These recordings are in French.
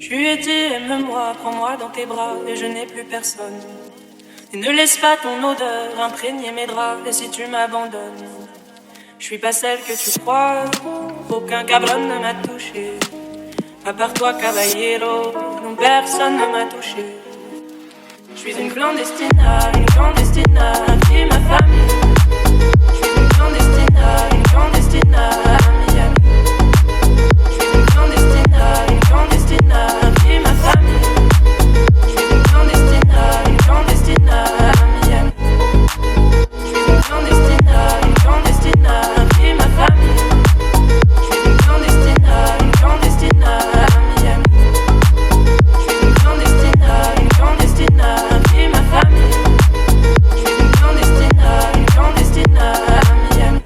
Je lui ai dit aime-moi, prends-moi dans tes bras et je n'ai plus personne. Et ne laisse pas ton odeur imprégner mes draps. Et si tu m'abandonnes, je suis pas celle que tu crois. Aucun cabron ne m'a touché, à part toi caballero, non personne ne m'a touché. Je suis une clandestina, qui ma famille. Je suis une clandestina, Miami. Je suis une clandestina, qui ma famille. Je suis une clandestina, Miami. Je suis une clandestina, qui ma famille. Je suis une clandestina, Miami. Je suis une clandestina, qui ma famille. Je suis une clandestina, Miami.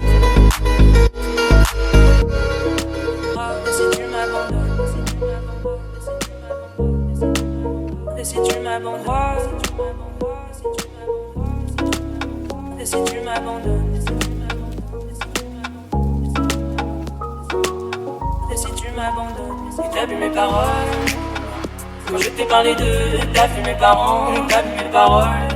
Et si tu m'abandonnes, et si tu m'abandonnes, et si tu m'abandonnes, et t'as vu mes paroles, quand je t'ai parlé d'eux, t'as vu mes parents, t'as vu mes paroles.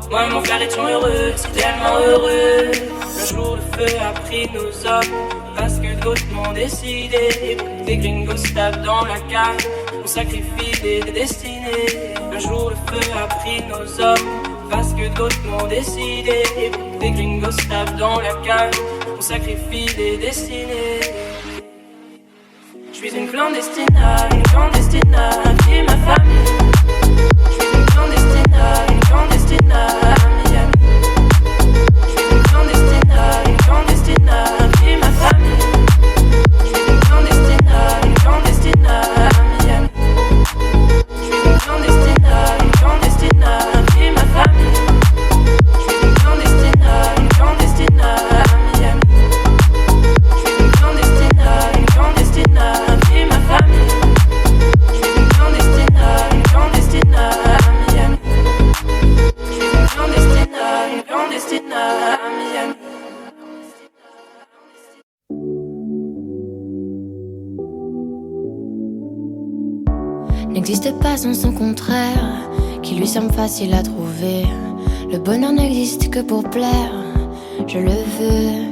Moi et mon frère étions heureux, si tellement heureux. Le jour le feu a pris nos hommes, parce que d'autres m'ont décidé. Des gringos tapent dans la cave, on sacrifie des destinées. Un jour le feu a pris nos hommes, parce que d'autres m'ont décidé. Des gringos tapent dans la cave, on sacrifie des destinées. Je suis une clandestina, qui ma famille. Je suis une clandestina, Miami. Je suis une clandestina, qui ma famille. Je suis une clandestina, Miami. Je suis une clandestina, qui ma famille. Je suis une clandestina, Miami. Je suis une clandestina, qui ma famille. Je suis une clandestina, Miami. Je suis une clandestina, Miami. N'existe pas sans son contraire, qui lui semble facile à trouver. Le bonheur n'existe que pour plaire, je le veux.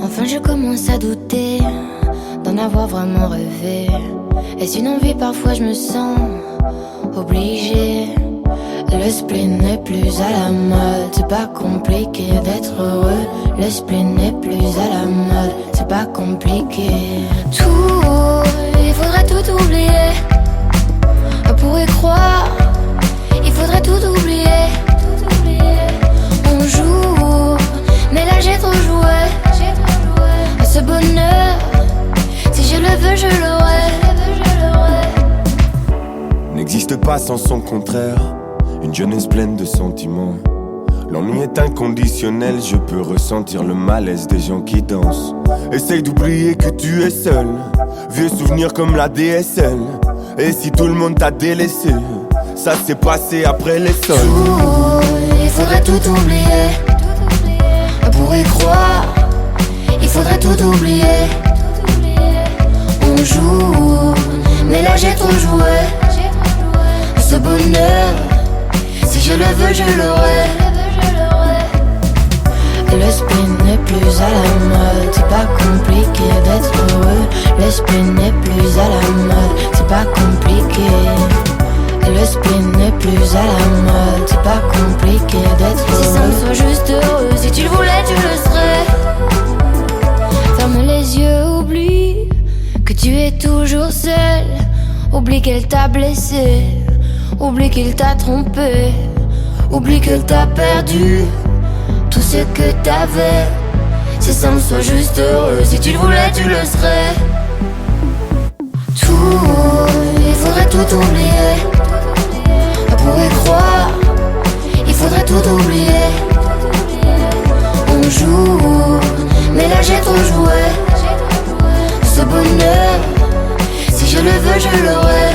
Enfin je commence à douter d'en avoir vraiment rêvé. Est-ce une envie? Parfois je me sens obligée. Le spleen n'est plus à la mode, c'est pas compliqué d'être heureux. Le spleen n'est plus à la mode, c'est pas compliqué. Tout, il faudrait tout oublier. On pourrait croire, il faudrait tout oublier. On joue, mais là j'ai trop joué. Ce bonheur, si je le veux, je l'aurai. N'existe pas sans son contraire, une jeunesse pleine de sentiments. L'ennui est inconditionnel, je peux ressentir le malaise des gens qui dansent. Essaye d'oublier que tu es seul, vieux souvenirs comme la DSL. Et si tout le monde t'a délaissé, ça s'est passé après les sols. Il faudrait tout oublier. On pourrait croire, il faudrait tout oublier. On joue, mais là j'ai trop joué. Ce bonheur, si je le veux, je l'aurai. Le spleen n'est plus à la mode, c'est pas compliqué d'être heureux. Le spleen n'est plus à la mode, c'est pas compliqué. Le spleen n'est plus à la mode, c'est pas compliqué d'être heureux. Si ça me soit juste heureux, si tu le voulais, tu le serais. Ferme les yeux, oublie que tu es toujours seul. Oublie qu'elle t'a blessé, oublie qu'il t'a trompé, oublie qu'elle t'a perdu tout ce que t'avais. Si ça me soit juste heureux, si tu le voulais, tu le serais. Tout, il faudrait tout oublier. On pourrait croire, il faudrait tout oublier. On joue, mais là j'ai trop joué. Ce bonheur, si je le veux, je l'aurai.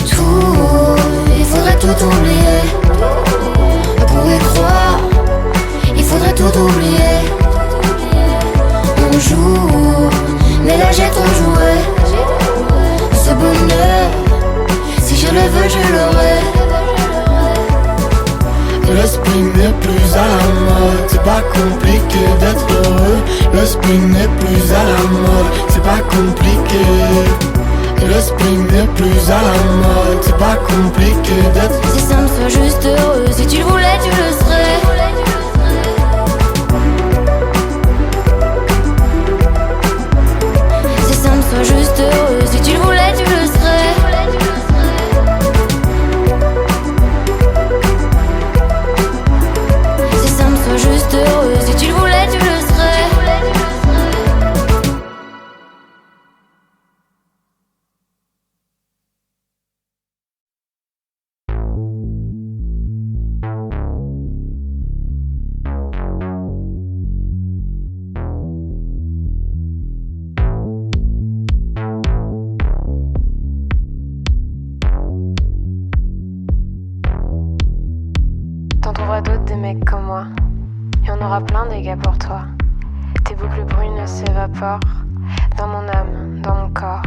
Tout, il faudrait tout oublier. On pourrait croire, il faudrait tout oublier. On joue, n'est plus à la mode. C'est pas compliqué d'être heureux. Le spleen n'est plus à la mode. C'est pas compliqué. Le spleen n'est plus à la mode. C'est pas compliqué d'être. C'est simple, sois juste heureux. Si tu le voulais, tu le serais. C'est simple, sois juste heureux. Si tu le voulais, tu le serais. C'est simple, sois juste heureux. Si tu le voulais, tu le serais. T'en trouveras d'autres des mecs comme moi. Et on aura plein des gars pour toi. Tes boucles brunes s'évaporent dans mon âme, dans mon corps.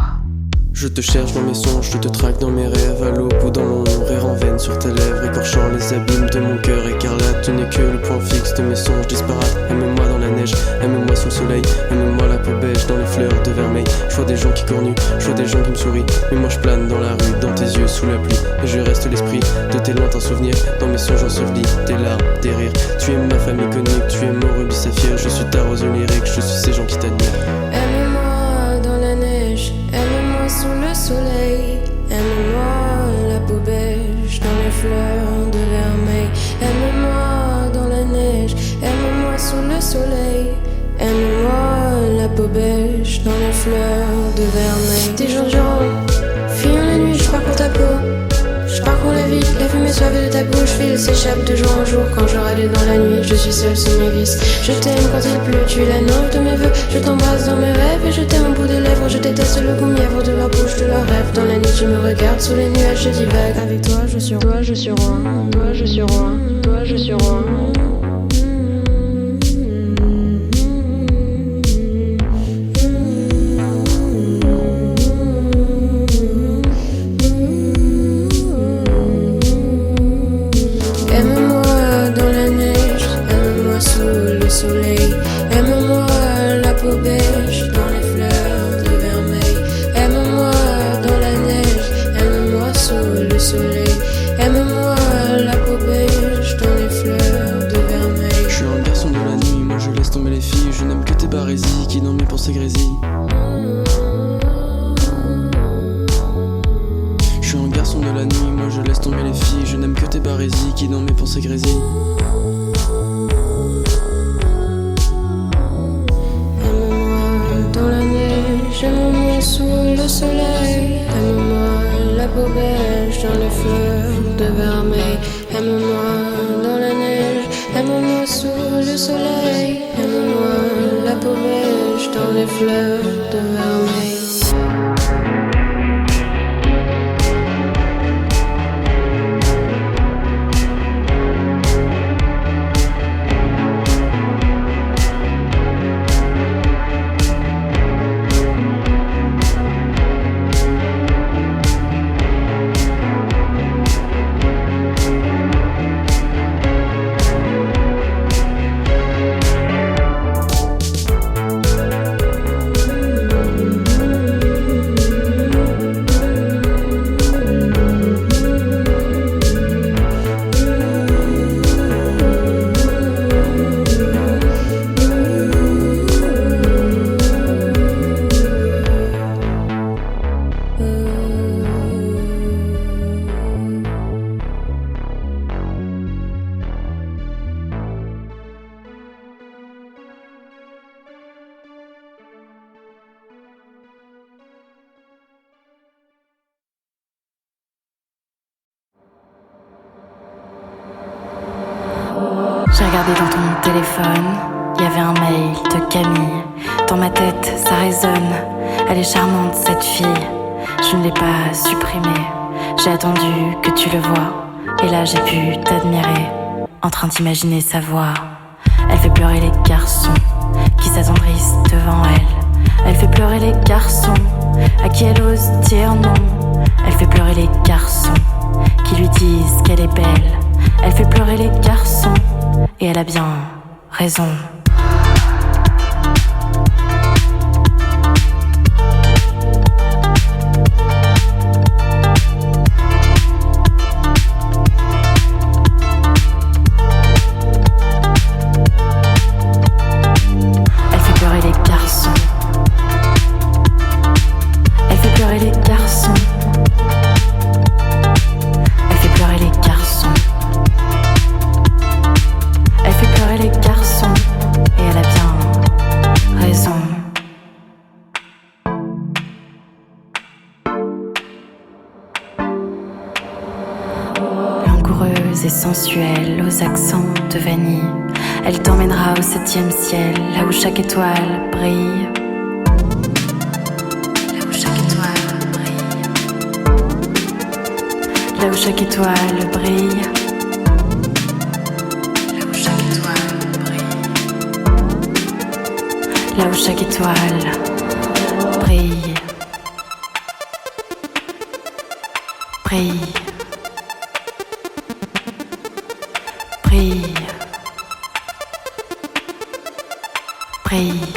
Je te cherche dans mes songes, je te traque dans mes rêves, à l'aube ou dans l'ombre, rire en veine sur tes lèvres, écorchant les abîmes de mon cœur écarlate. Tu n'es que le point fixe de mes songes disparates. Aime-moi dans la neige, aime-moi sous le soleil, aime-moi la peau beige dans les fleurs de vermeil. Je vois des gens qui cornuent, je vois des gens qui me sourient, mais moi je plane dans la rue, dans tes yeux sous la pluie. Et je reste l'esprit de tes lointains souvenirs, dans mes songes ensevelis, tes larmes, tes rires. Tu es ma famille connue, tu es mon rubis saphir, je suis ta rose lyrique, je suis ces gens qui t'admirent. Aime-moi dans la neige, aime-moi sous le soleil, aime-moi la peau beige dans les fleurs de vermeil. Aime-moi dans la neige, aime-moi sous le soleil, aime-moi la peau beige dans les fleurs de vermeil. Des jours durant, fuyant la nuit, je pars pour ta peau. Je parcours la ville, la fumée suave de ta bouche file, s'échappe de jour en jour quand je râle dans la nuit. Je suis seule sous mes vices. Je t'aime quand il pleut, tu es la note de mes vœux. Je t'embrasse dans mes rêves et je t'aime au bout des lèvres. Je déteste le goût mièvre de leur bouche, de leurs rêves. Dans la nuit, tu me regardes sous les nuages, je divague. Avec toi, je suis roi, je suis roi. Toi, je suis roi. Toi, je suis roi. Soleil, aime-moi la peau beige dans les fleurs de vermeil. Aime-moi dans la neige, aime-moi sous le soleil. Aime-moi la peau beige dans les fleurs de vermeil. Je suis un garçon de la nuit, moi je laisse tomber les filles. Je n'aime que tes barésies qui dans mes pensées grésillent. Je suis un garçon de la nuit, moi je laisse tomber les filles. Je n'aime que tes barésies qui dans mes pensées grésillent. Aime-moi sous le soleil, aime-moi la peau beige dans les fleurs de vermeil. Aime-moi dans la neige, aime-moi sous le soleil, aime-moi la peau beige dans les fleurs de vermeil. J'ai regardé dans ton téléphone, il y avait un mail de Camille. Dans ma tête, ça résonne. Elle est charmante cette fille. Je ne l'ai pas supprimée. J'ai attendu que tu le vois. Et là j'ai pu t'admirer, en train d'imaginer sa voix. Elle fait pleurer les garçons qui s'attendrissent devant elle. Elle fait pleurer les garçons à qui elle ose dire non. Elle fait pleurer les garçons qui lui disent qu'elle est belle. Elle fait pleurer les garçons et elle a bien raison. Elle fait pleurer les garçons. Elle fait pleurer les garçons. Elle fait pleurer les garçons. Elle fait pleurer les garçons et elle a bien raison. Langoureuse et sensuelle aux accents de vanille, elle t'emmènera au 7e ciel, là où chaque étoile brille. Là où chaque étoile brille. Là où chaque étoile brille. Là où chaque étoile brille. Là où chaque étoile brille. Brille. Brille. Brille.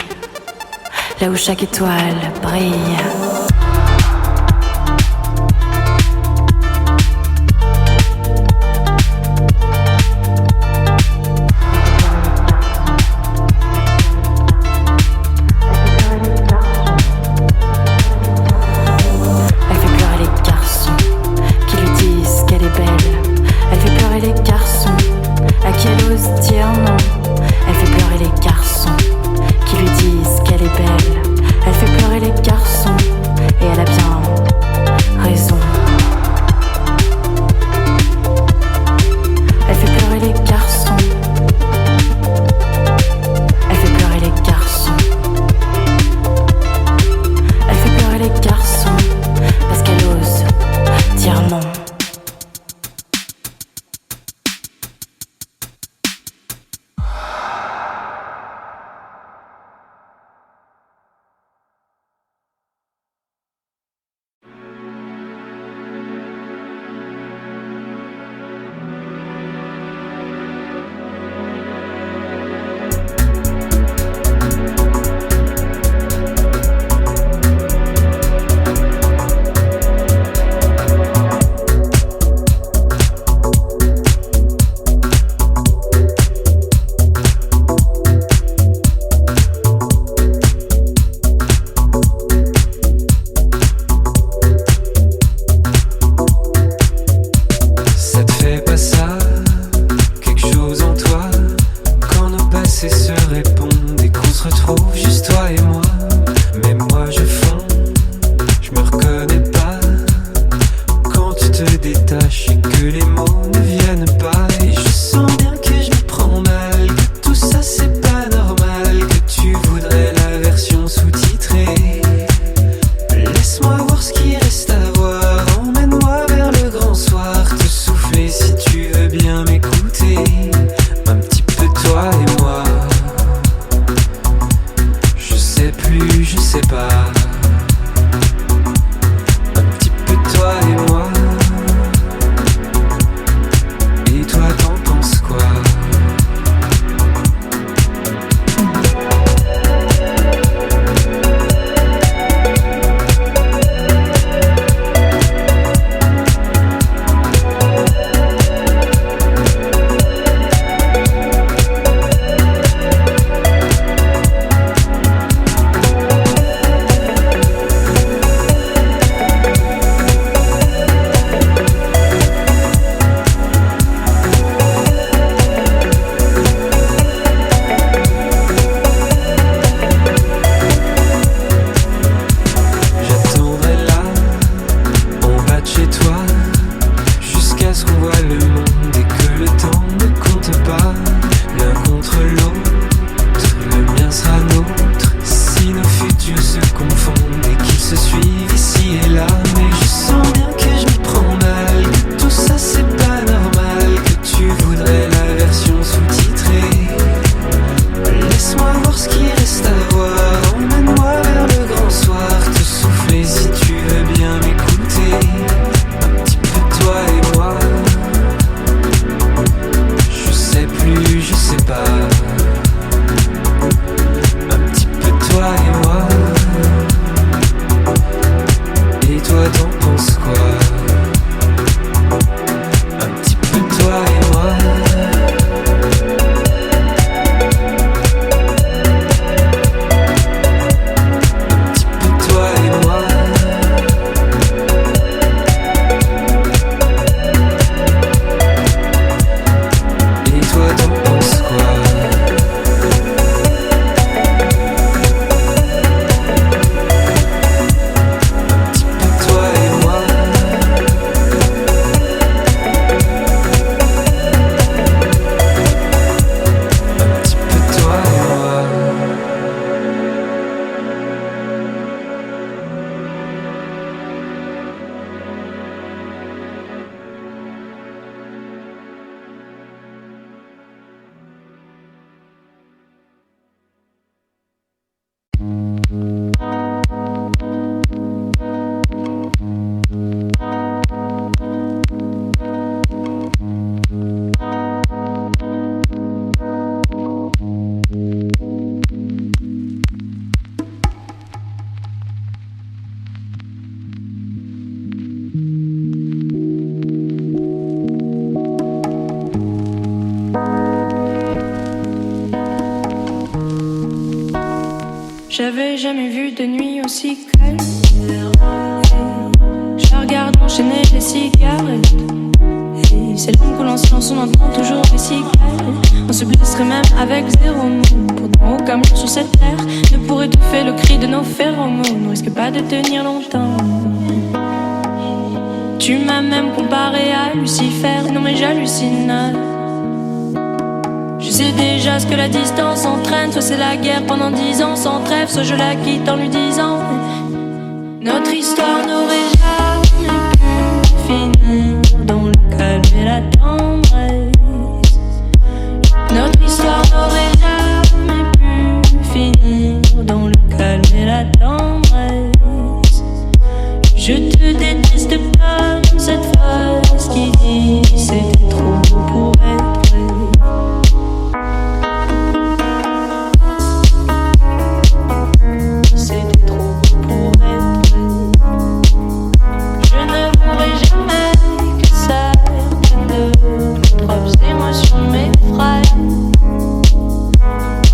Là où chaque étoile brille. Elle fait pleurer les garçons qui lui disent qu'elle est belle. Elle fait pleurer les garçons à qui elle ose dire non. Elle fait pleurer les garçons qui lui disent qu'elle est belle. Elle fait pleurer les garçons jamais vu de nuit aussi calme. Je regarde enchaîner les cigarettes. Et c'est long que l'on silence, on entend toujours les cigales. On se blesserait même avec 0 mot. Pourtant aucun mur sur cette terre ne pourrait étouffer le cri de nos phéromones. On risque pas de tenir longtemps. Tu m'as même comparé à Lucifer. Non mais j'hallucine. Je sais déjà ce que la distance entraîne. Soit c'est la guerre pendant 10 ans sans trêve, soit je la quitte en lui disant notre histoire n'aurait jamais pu finir dans le calme et la tendresse. Notre histoire n'aurait jamais pu finir dans le calme et la tendresse. Je te déteste comme cette phrase qui dit c'était trop beau pour être vrai. C'était trop beau pour être vrai. Je ne voudrais jamais que certaines de mes propres émotions m'effraient.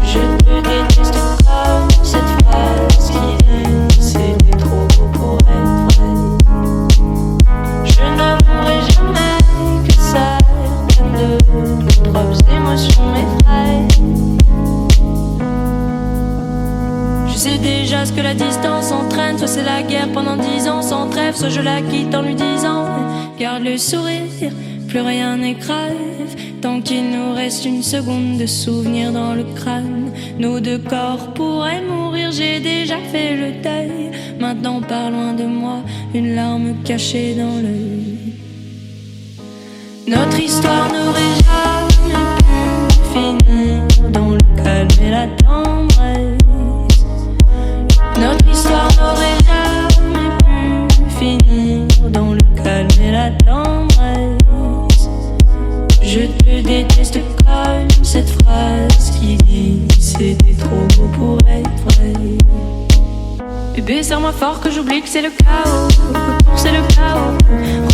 Je te déteste comme cette phrase qui dit c'était trop beau pour être vrai. Je ne voudrais jamais que certaines de mes propres émotions m'effraient. Je sais déjà ce que la distance entraîne. Soit c'est la guerre pendant 10 ans sans trêve, soit je la quitte en lui disant garde le sourire, plus rien n'est grave. Tant qu'il nous reste une seconde de souvenir dans le crâne, nos 2 corps pourraient mourir, j'ai déjà fait le deuil. Maintenant pars loin de moi, une larme cachée dans l'œil. Notre histoire n'aurait jamais pu finir dans le calme et la tendresse. Notre histoire n'aurait jamais pu finir dans le calme et la tendresse. Je te déteste comme cette phrase qui dit c'était trop beau pour être vrai. Bébé, serre-moi fort que j'oublie que c'est le chaos. C'est le chaos.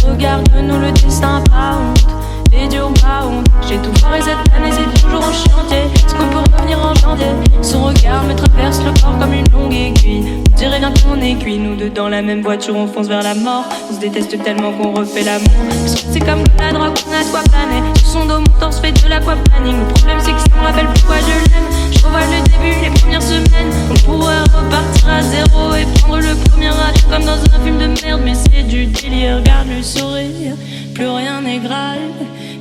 Regarde-nous, le destin pas honte. Les durs pas honte. J'ai tout foiré cette année, c'est toujours en chantier. Est-ce qu'on peut revenir en janvier? Son regard me traverse le corps comme une longue aiguille. On dirait bien qu'on est cuit. Nous deux dans la même voiture, on fonce vers la mort. On se déteste tellement qu'on refait l'amour. Parce que c'est comme la drogue, on a de quoi planer. Sur son dos, mon torse fait de l'aquaplaning. Le problème, c'est que ça me rappelle pourquoi je l'aime. Je revois le début, les premières semaines. On pourrait repartir à zéro et prendre le premier âge comme dans un film de merde. Mais c'est du délire, regarde le sourire. Plus rien n'est grave.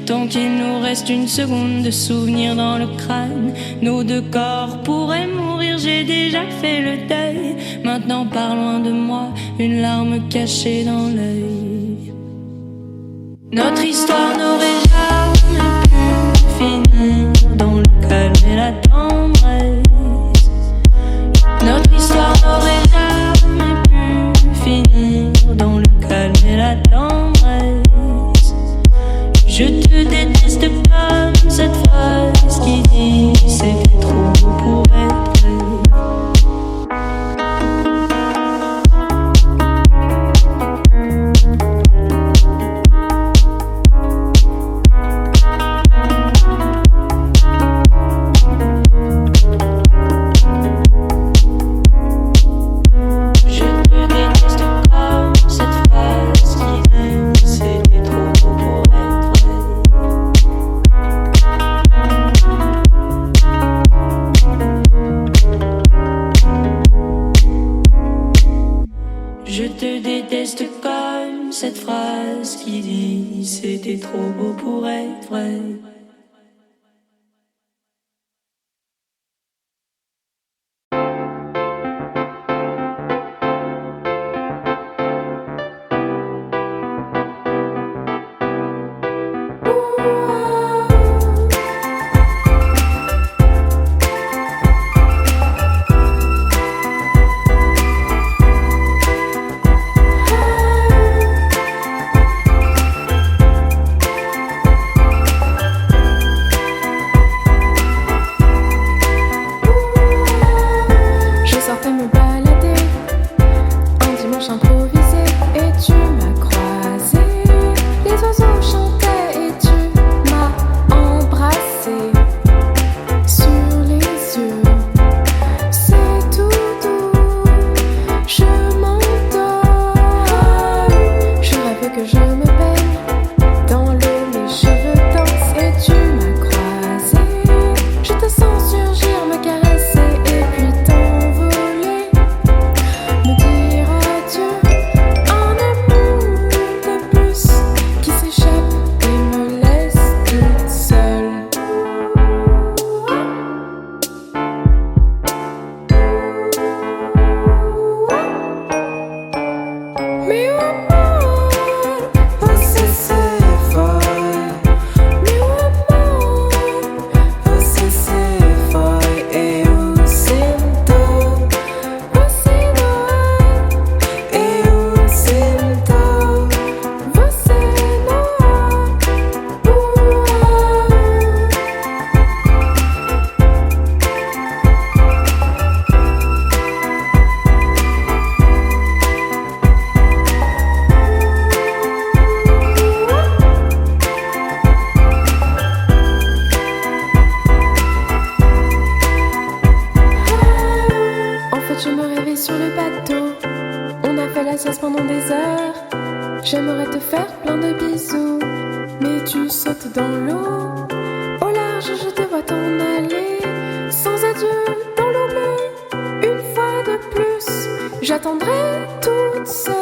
Tant qu'il nous reste une seconde de souvenir dans le crâne, nos 2 corps pourraient mourir, j'ai déjà fait le deuil. Maintenant pars loin de moi, une larme cachée dans l'œil. Notre histoire n'aurait jamais pu finir dans le calme et la tendresse. Notre histoire n'aurait jamais pu finir dans le calme et la tendresse. Je te déteste comme cette phrase qui dit c'était trop beau pour être vrai. Cette phrase qui dit c'était trop beau pour être vrai. J'aimerais te faire plein de bisous, mais tu sautes dans l'eau. Au large, je te vois t'en aller, sans adieu dans l'eau bleue. Une fois de plus, j'attendrai toute seule.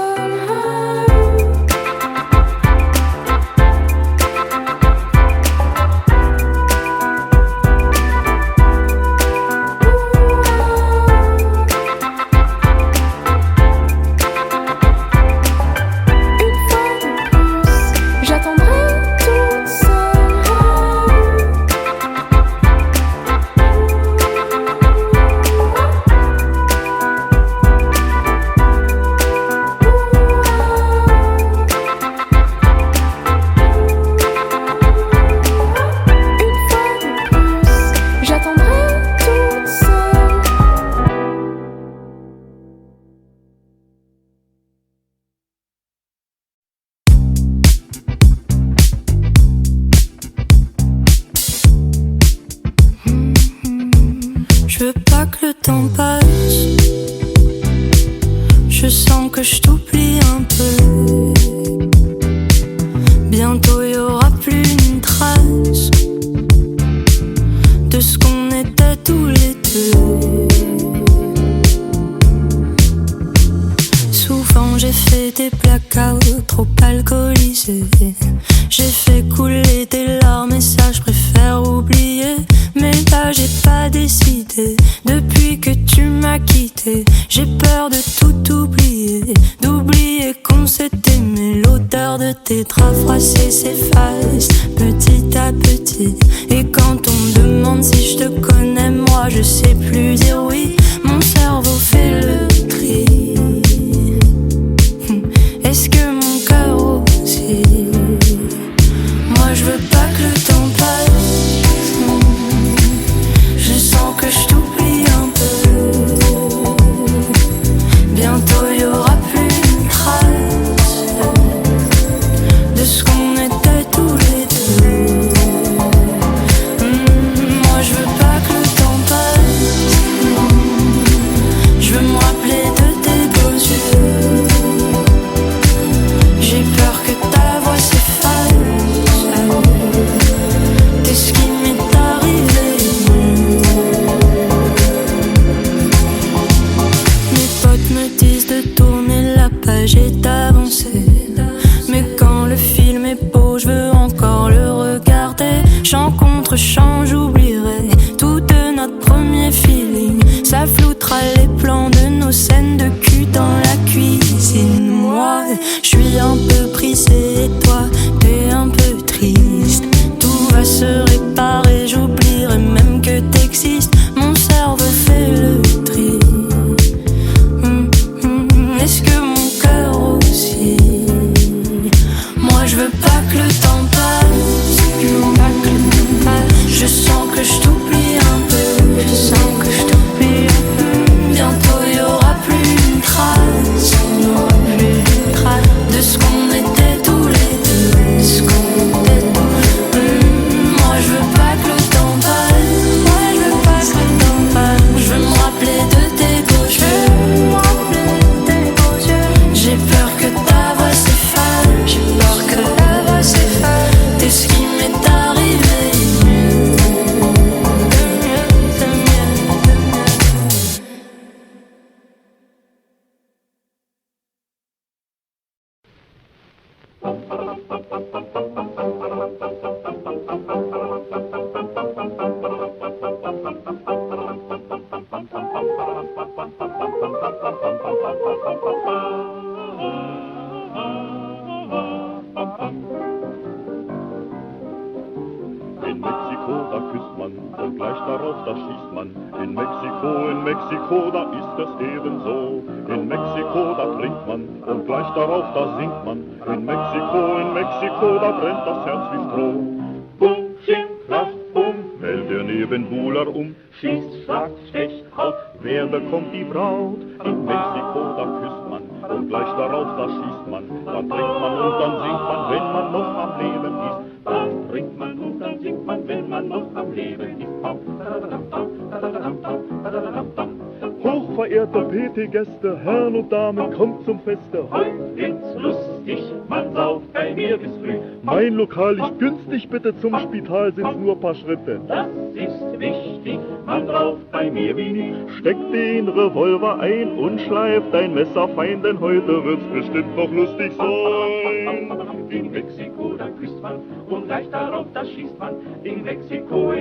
Je veux pas que le temps passe. Je sens que je t'oublie un peu. Bientôt y aura plus une trace de ce qu'on était tous les deux. Souvent j'ai fait des blackouts trop alcoolisés. J'ai fait couler des larmes et ça je préfère oublier. Mais là j'ai pas décidé. Depuis que tu m'as quitté, j'ai peur de tout oublier. D'oublier qu'on s'est aimé. L'odeur de tes draps froissés s'efface petit à petit. Et quand on me demande si je te connais, moi je sais plus dire oui. Mon cerveau fait le tri. Est-ce que mon cœur aussi? Moi je veux pas que le temps passe. Je sens que je t'oublie un peu. Bientôt y aura plus une trace de ce qu'on était tous les deux. Moi je veux pas que le temps passe. Je veux me rappeler de tes beaux yeux. J'ai peur que ta voix s'efface. T'es ce qui m'est arrivé. Mes potes me disent de tourner la page et d'avancer. Mais quand le film est beau, je veux encore le regarder. Chant contre chant, j'oublierai tout de notre premier feeling. Ça floutera les plans de nos scènes de cul dans la cuisine. Moi, je suis un peu brisée et toi, t'es un peu triste. Tout va se réparer, j'oublierai même que t'existes. Mon cerveau fait le tri. Est-ce que mon cœur aussi? Moi je veux pas que le temps passe. Je veux pas que le temps passe. Je sens que je t'oublie un peu. Je sens que je t'oublie un peu. Bientôt y aura plus une trace. Il y aura plus une trace de ce qu'on était tous les deux. De ce qu'on était tous les deux. Moi je veux pas que le temps passe. Moi je veux pas que le temps passe. Je veux me rappeler de tes beaux yeux. J'ai peur que ta voix s'efface. J'ai peur que ta voix s'efface. T'es ce qui m'est arrivé. De mieux. darauf, da schießt man. In Mexiko, da ist es ebenso. In Mexiko, da trinkt man und gleich darauf, da singt man. In Mexiko, da brennt das Herz wie Stroh. Bum, Ching, Krach, Bum, fällt der Nebenbuhler um. Schießt, schlagt, stecht, haut, wer bekommt die Braut? In Mexiko, da küsst man und gleich darauf, da schießt man. Da trinkt man und dann singt man, wenn man noch am Leben ist. Da trinkt man und dann singt man, wenn man noch am Leben ist. Hochverehrte PT-Gäste, Herren und Damen, kommt zum Feste. Heut wird's lustig, man sauft bei mir bis früh. Mein Lokal liegt günstig, bitte zum Spital sind's nur paar Schritte. Das ist wichtig, man raucht bei mir wie nie. Steckt den Revolver ein und schleift ein Messer fein, denn heute wird's bestimmt noch lustig sein. In Mexiko, da küsst man und gleich darauf, da schießt man. In Mexiko,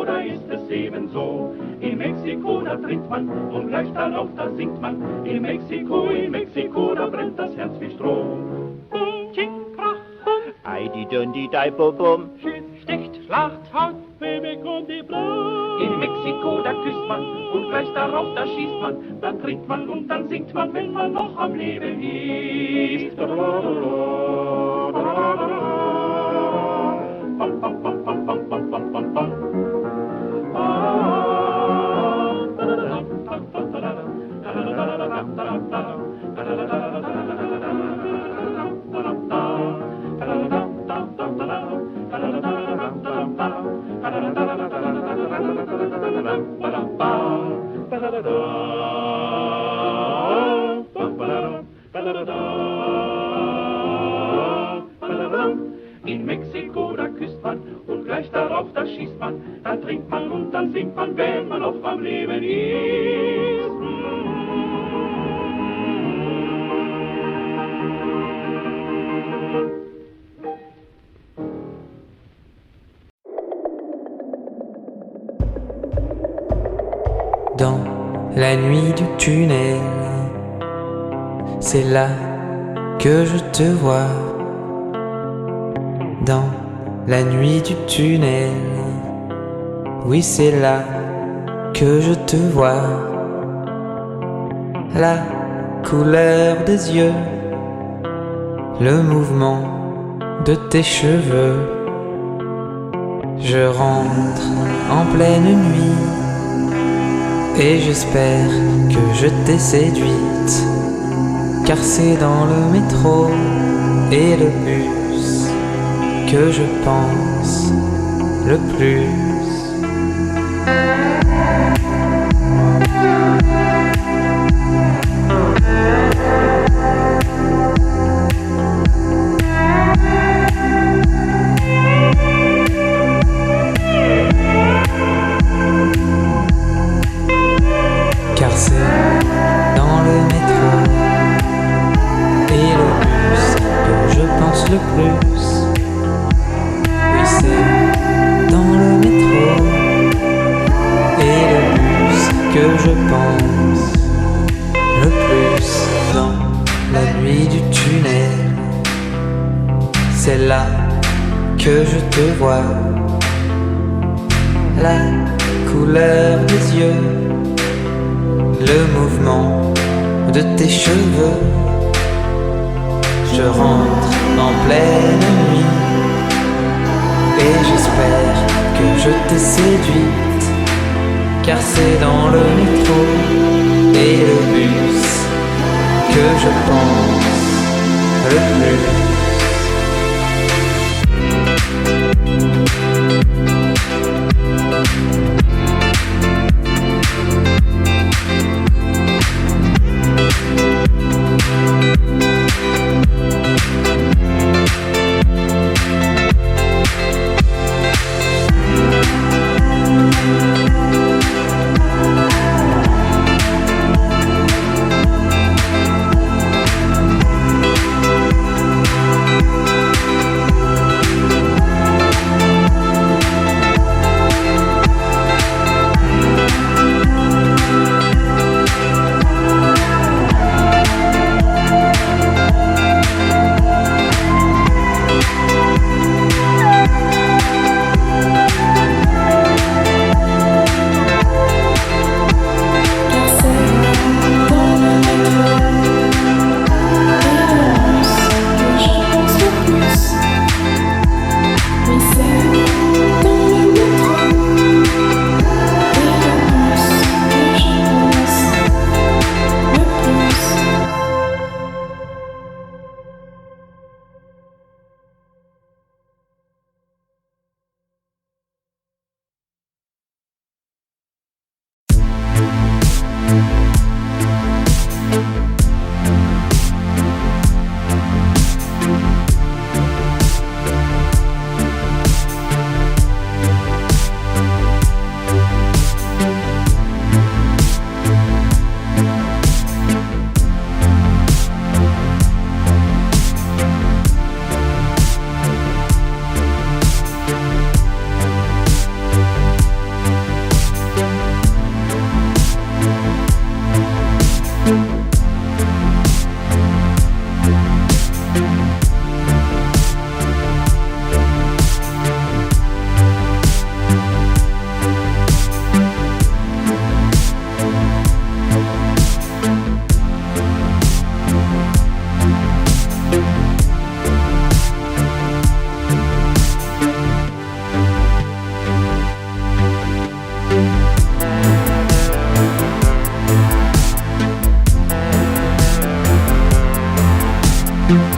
da ist es ebenso. In Mexiko, da trinkt man und gleich darauf, da singt man. In Mexiko, da brennt das Herz wie Stroh. Bum, Ching, Krach, Bum. Ei, die Dünn, die Dei, Bum, Bum. Schießt, sticht, schlacht, haut, Baby, und die Blau. In Mexiko, da küsst man und gleich darauf, da schießt man. Dann trinkt man und dann singt man, wenn man noch am Leben ist. Bum, bum, bum, bum, bum, bum, bum, bum, bum. In Mexiko, da küsst man und gleich darauf, da schießt man. Da trinkt man und dann singt man, wenn man noch am Leben ist. Dans la nuit du tunnel, c'est là que je te vois. Dans la nuit du tunnel, oui c'est là que je te vois. La couleur des yeux, le mouvement de tes cheveux. Je rentre en pleine nuit et j'espère que je t'ai séduite, car c'est dans le métro et le bus que je pense le plus. Car c'est dans le métro et le bus que je pense le plus. Oui, c'est dans le métro et le bus que je pense le plus. Dans la nuit du tunnel, c'est là que je te vois. La couleur des yeux, le mouvement de tes cheveux. Je rentre en pleine nuit et j'espère que je t'ai séduite, car c'est dans le métro et le bus que je pense le plus. Thank you.